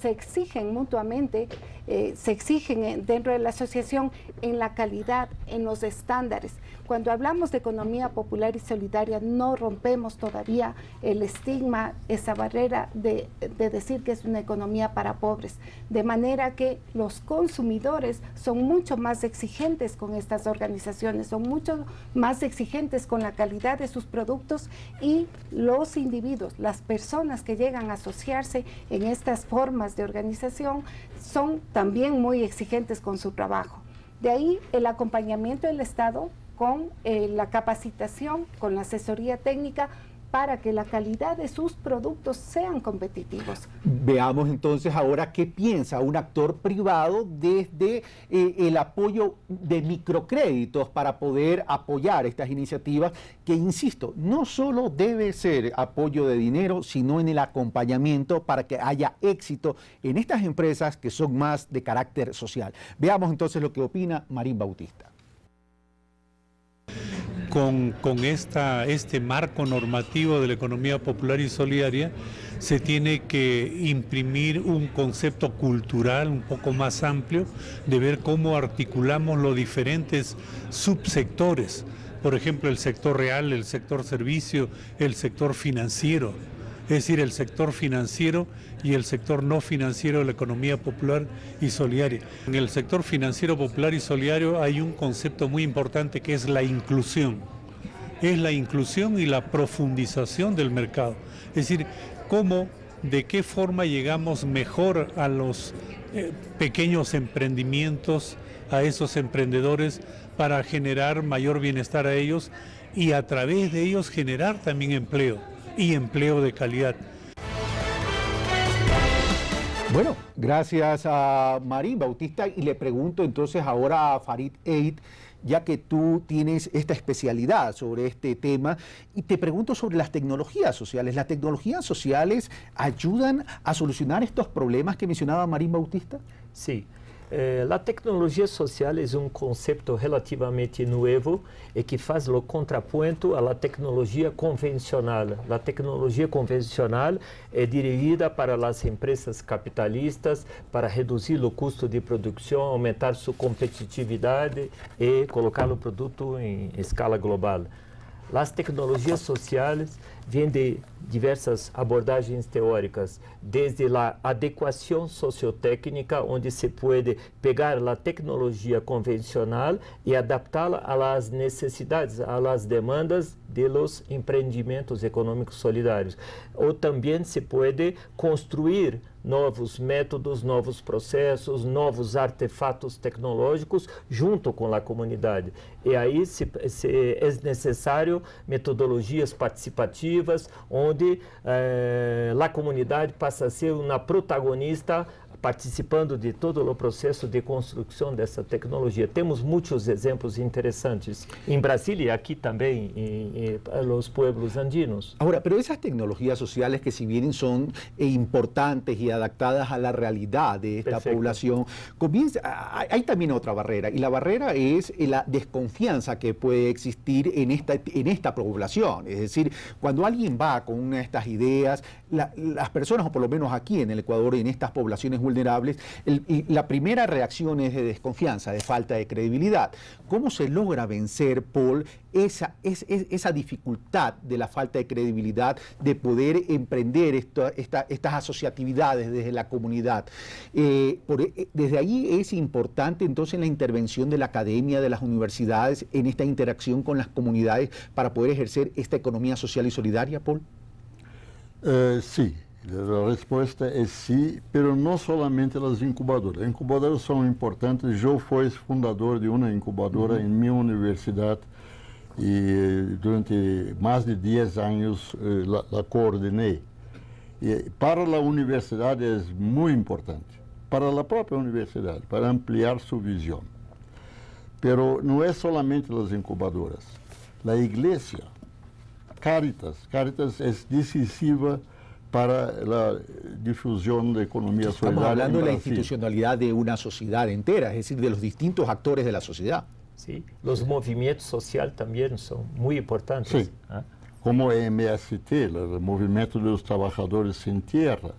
se exigen mutuamente, se exigen dentro de la asociación en la calidad, en los estándares. Cuando hablamos de economía popular y solidaria, no rompemos todavía el estigma, esa barrera de decir que es una economía para pobres. De manera que los consumidores son mucho más exigentes con estas organizaciones, son mucho más exigentes con la calidad de sus productos, y los individuos, las personas que llegan a asociarse en estas formas de organización son también muy exigentes con su trabajo. De ahí el acompañamiento del Estado con la capacitación, con la asesoría técnica, para que la calidad de sus productos sean competitivos.
Veamos entonces ahora qué piensa un actor privado desde el apoyo de microcréditos para poder apoyar estas iniciativas que, insisto, no solo debe ser apoyo de dinero, sino en el acompañamiento para que haya éxito en estas empresas que son más de carácter social. Veamos entonces lo que opina Marín Bautista.
Con este marco normativo de la economía popular y solidaria se tiene que imprimir un concepto cultural un poco más amplio de ver cómo articulamos los diferentes subsectores, por ejemplo el sector real, el sector servicio, el sector financiero, es decir, el sector financiero y el sector no financiero de la economía popular y solidaria. En el sector financiero popular y solidario hay un concepto muy importante que es la inclusión. Es la inclusión y la profundización del mercado. Es decir, de qué forma llegamos mejor a los pequeños emprendimientos, a esos emprendedores, para generar mayor bienestar a ellos y a través de ellos generar también empleo. y empleo de calidad.
Bueno, gracias a Marín Bautista, y le pregunto entonces ahora a Farid Eid, ya que tú tienes esta especialidad sobre este tema, y te pregunto sobre las tecnologías sociales. ¿Las tecnologías sociales ayudan a solucionar estos problemas que mencionaba Marín Bautista?
Sí. A tecnologia social é conceito relativamente novo e que faz o contraponto à tecnologia convencional. A tecnologia convencional é dirigida para as empresas capitalistas para reduzir o custo de produção, aumentar sua competitividade e colocar o produto em escala global. As tecnologias sociais vêm de diversas abordagens teóricas, desde a adequação sociotécnica, onde se pode pegar a tecnologia convencional e adaptá-la às necessidades, às demandas de los empreendimentos econômicos solidários. Ou também se pode construir novos métodos, novos processos, novos artefatos tecnológicos junto com a comunidade. E aí é necessário metodologias participativas, onde a comunidade passa a ser uma protagonista participando de todo o processo de construção dessa tecnologia. Temos muitos exemplos interessantes em Brasília e aqui também em los pueblos andinos.
Ahora, pero esas tecnologías sociales que si bien son importantes y adaptadas a la realidad de esta población, hay también otra barrera, y la barrera es la desconfianza que puede existir en esta población. Es decir, cuando alguien va con una de estas ideas, las personas, o por lo menos aquí en el Ecuador, en estas poblaciones vulnerables, la primera reacción es de desconfianza, de falta de credibilidad. ¿Cómo se logra vencer, Paul, esa dificultad de la falta de credibilidad de poder emprender estas asociatividades desde la comunidad? Desde ahí es importante entonces la intervención de la academia, de las universidades, en esta interacción con las comunidades para poder ejercer esta economía social y solidaria, Paul.
Sí, la respuesta es sí, pero no solamente las incubadoras. Las incubadoras son importantes. Yo fui fundador de una incubadora en mi universidad y durante más de 10 años la coordiné. Y para la universidad es muy importante, para la propia universidad, para ampliar su visión. Pero no es solamente las incubadoras. La iglesia, Caritas es decisiva para la difusión de economía solidaria.
Estamos hablando de la institucionalidad de una sociedad entera, es decir, de los distintos actores de la sociedad.
Sí, los movimientos sociales también son muy importantes.
Sí, como MST, el Movimiento de los Trabajadores Sin Tierra,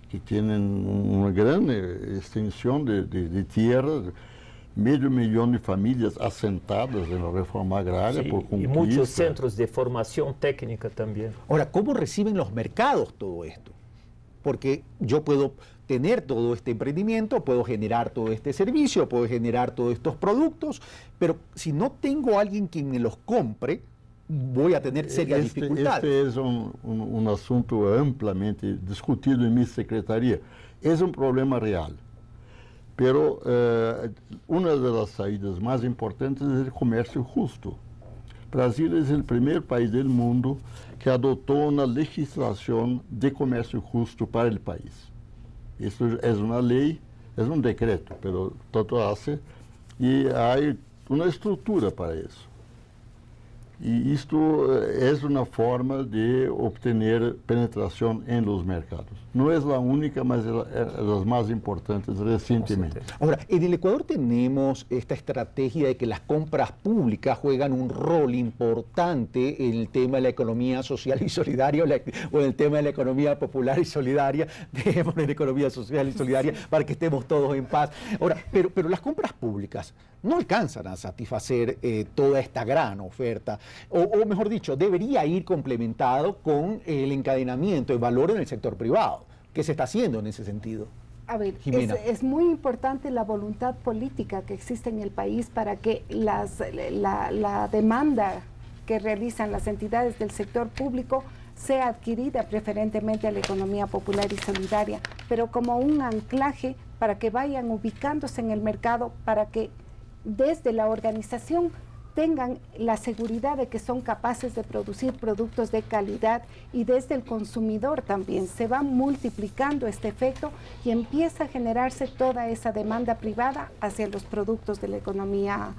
que tienen una gran extensión de tierra, 500.000 de familias asentadas en la reforma agraria por conquista.
Y muchos centros de formación técnica también.
Ahora, ¿cómo reciben los mercados todo esto? Porque yo puedo tener todo este emprendimiento, puedo generar todo este servicio, puedo generar todos estos productos, pero si no tengo a alguien quien me los compre, voy a tener serias dificultades.
Este es un asunto ampliamente discutido en mi secretaría. Es un problema real. Pero una de las salidas más importantes es el comercio justo. Brasil es el primer país del mundo que adoptó una legislación de comercio justo para el país. Esto es una ley, es un decreto, pero todo hace, y hay una estructura para eso. Y esto es una forma de obtener penetración en los mercados. No es la única, mas es las más importantes recientemente.
Ahora, en el Ecuador tenemos esta estrategia de que las compras públicas juegan un rol importante en el tema de la economía social y solidaria, o en el tema de la economía popular y solidaria. Dejemos la economía social y solidaria para que estemos todos en paz. Ahora, pero las compras públicas no alcanzan a satisfacer toda esta gran oferta. O mejor dicho, debería ir complementado con el encadenamiento de valor en el sector privado. ¿Qué se está haciendo en ese sentido?
A ver, es muy importante la voluntad política que existe en el país para que la demanda que realizan las entidades del sector público sea adquirida preferentemente a la economía popular y solidaria, pero como un anclaje para que vayan ubicándose en el mercado, para que desde la organización tengan la seguridad de que son capaces de producir productos de calidad, y desde el consumidor también se va multiplicando este efecto y empieza a generarse toda esa demanda privada hacia los productos de la economía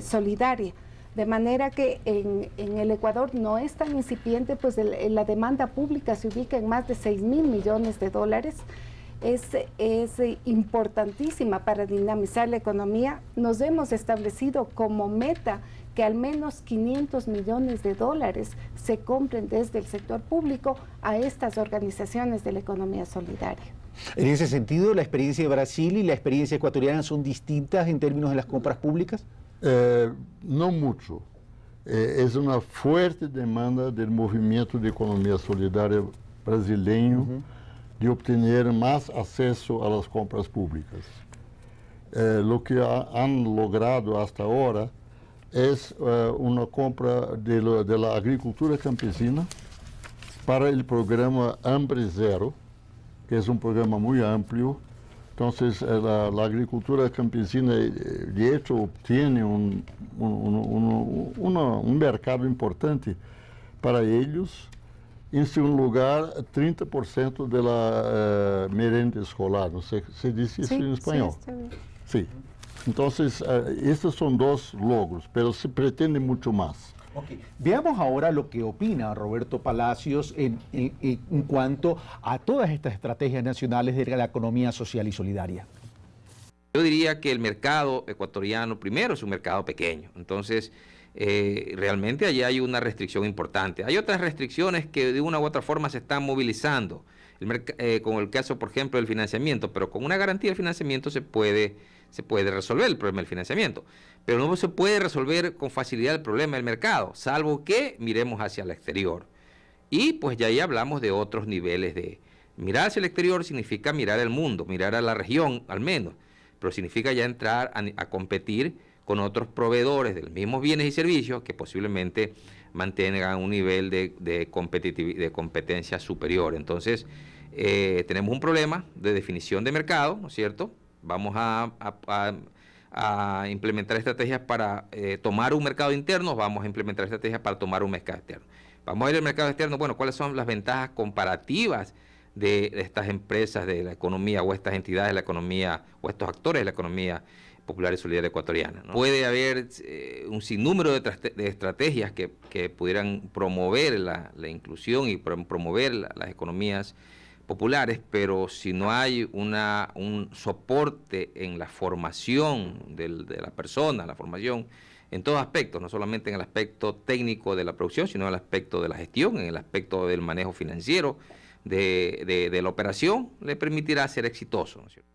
solidaria. De manera que en el Ecuador no es tan incipiente, pues la demanda pública se ubica en más de 6.000 millones de dólares. Es importantísima para dinamizar la economía. Nos hemos establecido como meta que al menos 500 millones de dólares se compren desde el sector público a estas organizaciones de la economía solidaria.
En ese sentido, ¿la experiencia de Brasil y la experiencia ecuatoriana son distintas en términos de las compras públicas?
No mucho. Es una fuerte demanda del movimiento de economía solidaria brasileño de obtener más acceso a las compras públicas. Lo que han logrado hasta ahora es una compra de la agricultura campesina para el programa Hambre Cero, que es un programa muy amplio. Entonces, la agricultura campesina, de hecho, obtiene un mercado importante para ellos. En segundo lugar, 30% de la merenda escolar, no sé, ¿se dice eso en español? Sí. Entonces, estos son dos logros, pero se pretende mucho más.
Okay. Veamos ahora lo que opina Roberto Palacios en cuanto a todas estas estrategias nacionales de la economía social y solidaria.
Yo diría que el mercado ecuatoriano, primero, es un mercado pequeño. Entonces, realmente allí hay una restricción importante. Hay otras restricciones que de una u otra forma se están movilizando, con el caso, por ejemplo, del financiamiento, pero con una garantía de financiamiento se puede resolver el problema del financiamiento. Pero no se puede resolver con facilidad el problema del mercado, salvo que miremos hacia el exterior. Y pues ya ahí hablamos de otros niveles de... Mirar hacia el exterior significa mirar el mundo, mirar a la región al menos, pero significa ya entrar a competir con otros proveedores de los mismos bienes y servicios que posiblemente mantengan un nivel de competencia superior. Entonces, tenemos un problema de definición de mercado, ¿no es cierto? Vamos a implementar estrategias para tomar un mercado interno, vamos a implementar estrategias para tomar un mercado externo. Vamos a ir al mercado externo, bueno, ¿cuáles son las ventajas comparativas de estas empresas de la economía o estas entidades de la economía o estos actores de la economía popular y solidaria ecuatoriana, ¿no? Puede haber un sinnúmero de estrategias que pudieran promover la inclusión y promover las economías populares, pero si no hay un soporte en la formación de la persona, la formación en todos aspectos, no solamente en el aspecto técnico de la producción, sino en el aspecto de la gestión, en el aspecto del manejo financiero, de la operación, le permitirá ser exitoso, ¿no es cierto?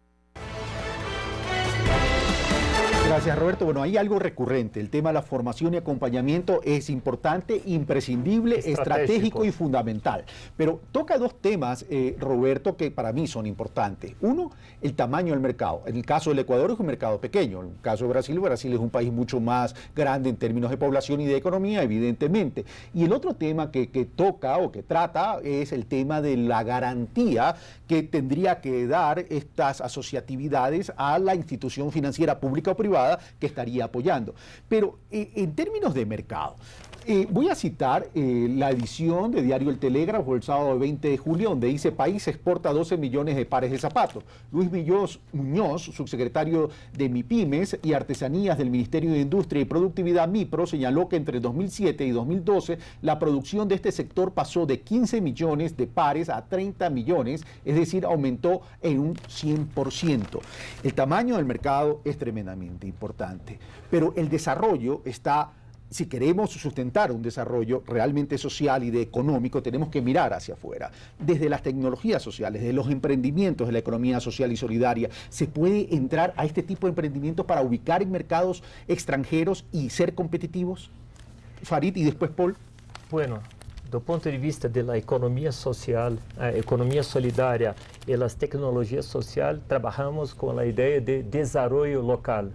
Gracias, Roberto. Bueno, hay algo recurrente. El tema de la formación y acompañamiento es importante, imprescindible, estratégico y fundamental. Pero toca dos temas, Roberto, que para mí son importantes. Uno, el tamaño del mercado. En el caso del Ecuador es un mercado pequeño. En el caso de Brasil, Brasil es un país mucho más grande en términos de población y de economía, evidentemente. Y el otro tema que toca o que trata es el tema de la garantía que tendría que dar estas asociatividades a la institución financiera pública o privada que estaría apoyando. Pero en términos de mercado, voy a citar la edición de Diario El Telégrafo el sábado 20 de julio, donde dice: país exporta 12 millones de pares de zapatos. Luis Muñoz, subsecretario de MIPYMES y Artesanías del Ministerio de Industria y Productividad, MIPRO, señaló que entre 2007 y 2012 la producción de este sector pasó de 15 millones de pares a 30 millones, es decir, aumentó en un 100%. El tamaño del mercado es tremendamente importante, pero el desarrollo está... Si queremos sustentar un desarrollo realmente social y económico, tenemos que mirar hacia afuera. Desde las tecnologías sociales, de los emprendimientos de la economía social y solidaria, ¿se puede entrar a este tipo de emprendimientos para ubicar en mercados extranjeros y ser competitivos? Farid y después Paul.
Bueno, do ponto de vista da economia social, a economia solidária e as tecnologias sociais, trabalhamos com a ideia de desenvolvimento local.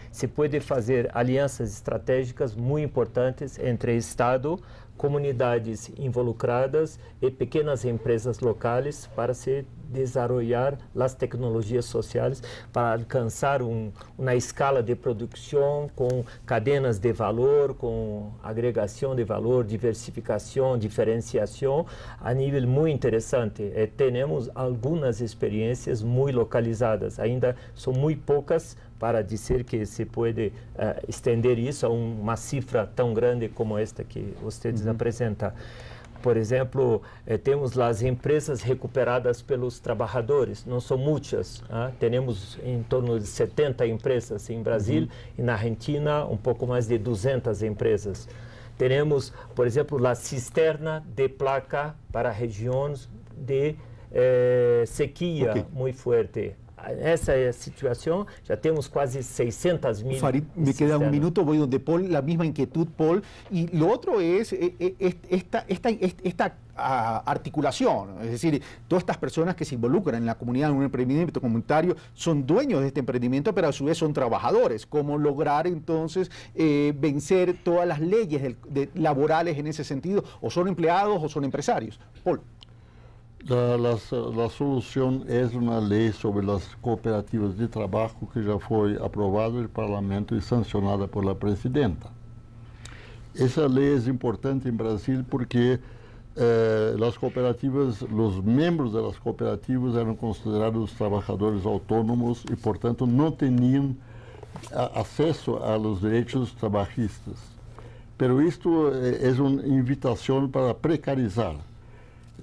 Se pode fazer alianças estratégicas muito importantes entre Estado, comunidades involucradas e pequenas empresas locais para se desarrollar las tecnologías sociales para alcanzar una escala de producción con cadenas de valor, con agregación de valor, diversificación, diferenciación a nivel muy interesante. Tenemos algunas experiencias muy localizadas, ainda son muy pocas para dizer que se pode estender isso a uma cifra tão grande como esta que vocês apresentam. Por exemplo, temos as empresas recuperadas pelos trabalhadores, não são muitas, temos em torno de 70 empresas em Brasil e na Argentina um pouco mais de 200 empresas. Temos, por exemplo, a cisterna de placa para regiões de sequia muito forte. Esa es la situación, ya tenemos casi 600.000.
Farid, me queda un minuto, voy donde Paul, la misma inquietud, Paul. Y lo otro es esta articulación, es decir, todas estas personas que se involucran en la comunidad, en un emprendimiento comunitario, son dueños de este emprendimiento, pero a su vez son trabajadores. ¿Cómo lograr entonces vencer todas las leyes laborales en ese sentido? ¿O son empleados o son empresarios? Paul.
La solución es una ley sobre las cooperativas de trabajo que ya fue aprobada en el Parlamento y sancionada por la presidenta. Esa ley es importante en Brasil porque las cooperativas, los miembros de las cooperativas eran considerados trabajadores autónomos y por tanto no tenían acceso a los derechos trabajistas. Pero esto es una invitación para precarizar.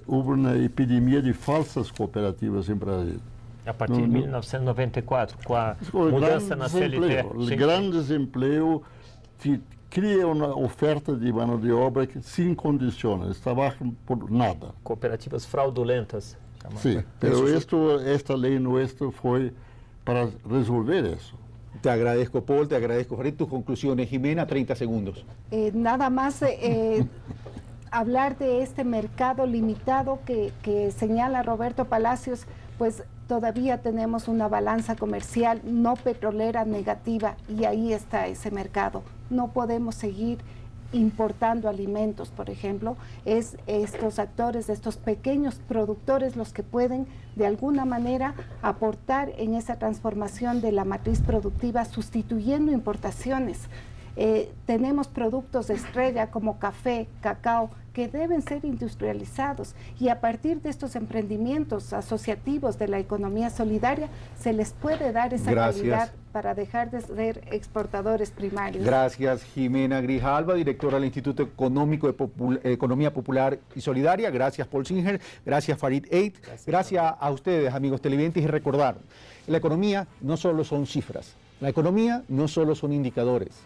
Hubo una epidemia de falsas cooperativas en Brasil.
A partir de 1994, com a mudança na CLT.
O grande desemprego cria uma oferta de mão de obra sem condições, trabalham por nada.
Cooperativas fraudulentas.
Sí, pero esta ley nuestra fue para resolver eso.
Te agradezco, Paul, te agradezco, Farid. Tus conclusiones, Jimena, 30 segundos.
Nada más hablar de este mercado limitado que señala Roberto Palacios, pues todavía tenemos una balanza comercial no petrolera negativa y ahí está ese mercado. No podemos seguir importando alimentos, por ejemplo. Es estos actores, estos pequeños productores los que pueden de alguna manera aportar en esa transformación de la matriz productiva sustituyendo importaciones. Tenemos productos de estrella como café, cacao, que deben ser industrializados y a partir de estos emprendimientos asociativos de la economía solidaria se les puede dar esa calidad para dejar de ser exportadores primarios.
Gracias, Jimena Grijalva, directora del Instituto Económico de Economía Popular y Solidaria. Gracias, Paul Singer. Gracias, Farid Eid. Gracias a ustedes, amigos televidentes, y recordar, la economía no solo son cifras, la economía no solo son indicadores.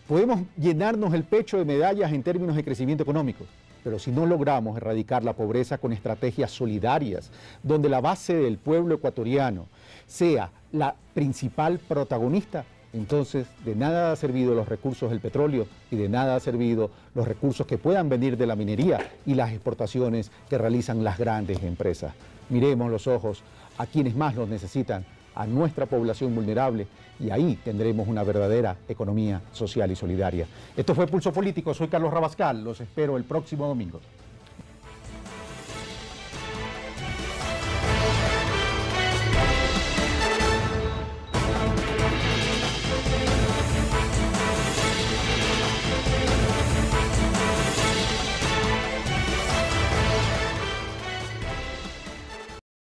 Podemos llenarnos el pecho de medallas en términos de crecimiento económico, pero si no logramos erradicar la pobreza con estrategias solidarias, donde la base del pueblo ecuatoriano sea la principal protagonista, entonces de nada ha servido los recursos del petróleo y de nada ha servido los recursos que puedan venir de la minería y las exportaciones que realizan las grandes empresas. Miremos los ojos a quienes más los necesitan, a nuestra población vulnerable, y ahí tendremos una verdadera economía social y solidaria. Esto fue Pulso Político, soy Carlos Rabascal, los espero el próximo domingo.